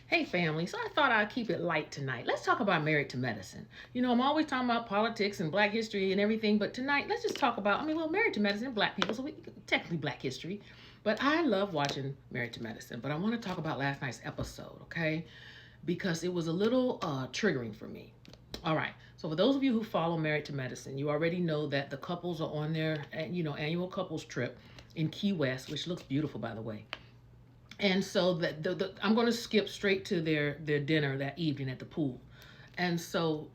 Hey family, so I thought I'd keep it light tonight. Let's talk about Married to Medicine. I'm always talking about politics and black history and everything, but tonight let's just talk about, Married to Medicine, black people, so we technically black history. But I love watching Married to Medicine, but I want to talk about last night's episode, okay? Because it was a little triggering for me. All right. So for those of you who follow Married to Medicine, you already know that the couples are on their, annual couples trip in Key West, which looks beautiful, by the way. And so I'm going to skip straight to their dinner that evening at the pool. And so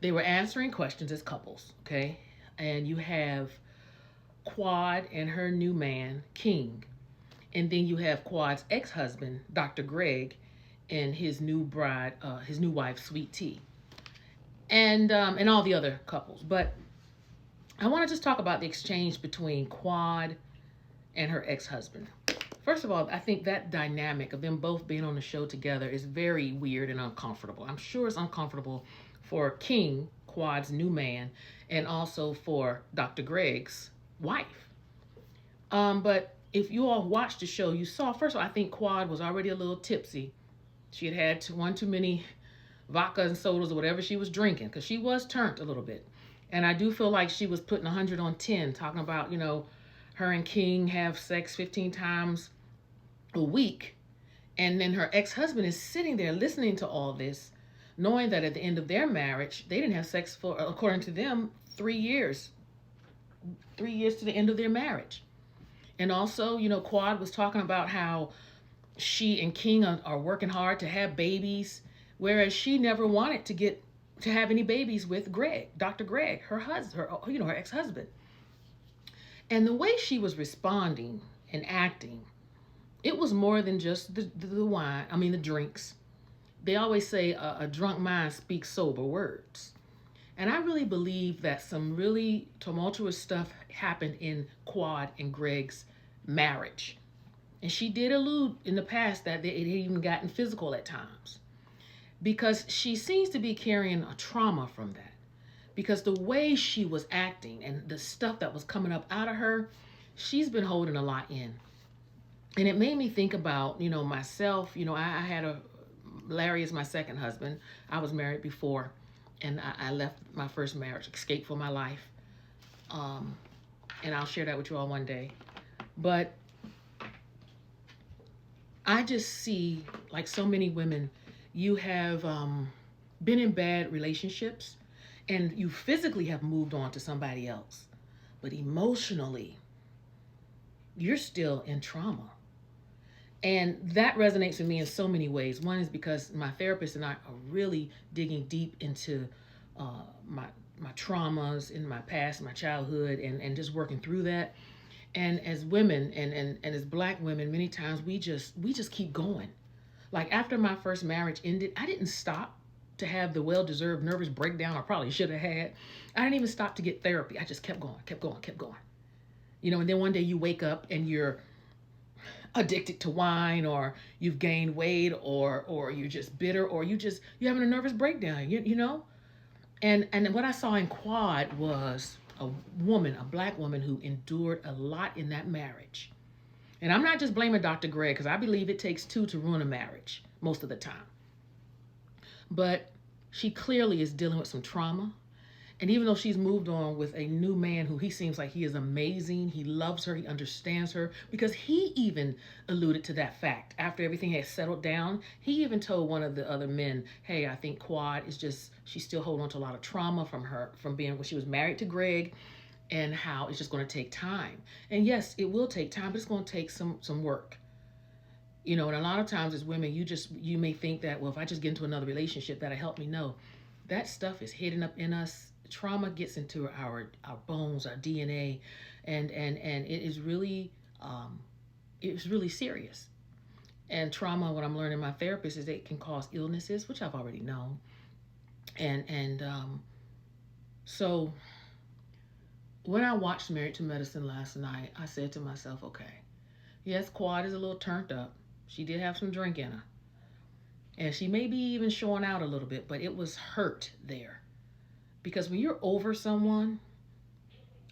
they were answering questions as couples, okay? And you have Quad and her new man, King. And then you have Quad's ex-husband, Dr. Greg, and his new bride, his new wife, Sweet Tea. And all the other couples. But I want to just talk about the exchange between Quad and her ex-husband. First of all, I think that dynamic of them both being on the show together is very weird and uncomfortable. I'm sure it's uncomfortable for King, Quad's new man, and also for Dr. Greg's wife. But if you all watched the show, you saw, first of all, I think Quad was already a little tipsy. She had had one too many vodka and sodas or whatever she was drinking, because she was turned a little bit. And I do feel like she was putting 100 on 10, talking about, her and King have sex 15 times a week. And then her ex-husband is sitting there listening to all this, knowing that at the end of their marriage, they didn't have sex for, according to them, 3 years. 3 years to the end of their marriage. And also, Quad was talking about how she and King are working hard to have babies, whereas she never wanted to have any babies with Greg, Dr. Greg, her husband, her ex-husband. And the way she was responding and acting, it was more than just the wine, the drinks. They always say a drunk mind speaks sober words. And I really believe that some really tumultuous stuff happened in Quad and Greg's marriage. And she did allude in the past that it had even gotten physical at times. Because she seems to be carrying a trauma from that. Because the way she was acting and the stuff that was coming up out of her, she's been holding a lot in. And it made me think about, myself. I had Larry is my second husband. I was married before, and I left my first marriage, escaped for my life. And I'll share that with you all one day. But I just see, like so many women, you have been in bad relationships, and you physically have moved on to somebody else. But emotionally, you're still in trauma. And that resonates with me in so many ways. One is because my therapist and I are really digging deep into my traumas in my past, my childhood, and just working through that. And as women and as black women, many times we just keep going. Like after my first marriage ended, I didn't stop to have the well-deserved nervous breakdown I probably should have had. I didn't even stop to get therapy. I just kept going, kept going, kept going. And then one day you wake up and you're addicted to wine, or you've gained weight, or you're just bitter, or you're having a nervous breakdown, and what I saw in Quad was a black woman who endured a lot in that marriage. And I'm not just blaming Dr. Greg, because I believe it takes two to ruin a marriage most of the time. But she clearly is dealing with some trauma. And even though she's moved on with a new man who he seems like he is amazing, he loves her, he understands her, because he even alluded to that fact. After everything had settled down, he even told one of the other men, hey, I think Quad is she's still holding on to a lot of trauma from being when she was married to Greg, and how it's just going to take time. And yes, it will take time, but it's going to take some work. And a lot of times as women, you may think that, well, if I just get into another relationship, that'll help me. No, that stuff is hidden up in us. Trauma gets into our bones, our DNA, and it is really it's really serious. And trauma, what I'm learning my therapist, is it can cause illnesses, which I've already known. And so when I watched Married to Medicine last night, I said to myself, okay, yes, Quad is a little turned up. She did have some drink in her, and she may be even showing out a little bit, but it was hurt there. Because when you're over someone,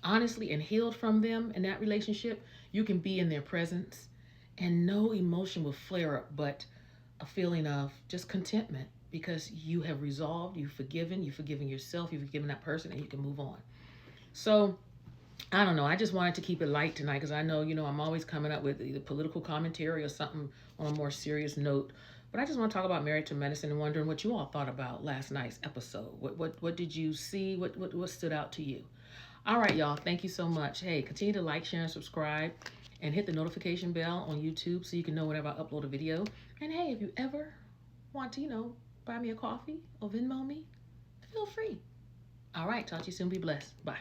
honestly, and healed from them in that relationship, you can be in their presence and no emotion will flare up but a feeling of just contentment because you have resolved, you've forgiven yourself, you've forgiven that person, and you can move on. So I don't know. I just wanted to keep it light tonight because I know, I'm always coming up with either political commentary or something on a more serious note. But I just want to talk about Married to Medicine and wondering what you all thought about last night's episode. What did you see? What stood out to you? All right, y'all. Thank you so much. Hey, continue to like, share, and subscribe, and hit the notification bell on YouTube so you can know whenever I upload a video. And hey, if you ever want to, buy me a coffee or Venmo me, feel free. All right. Talk to you soon. Be blessed. Bye.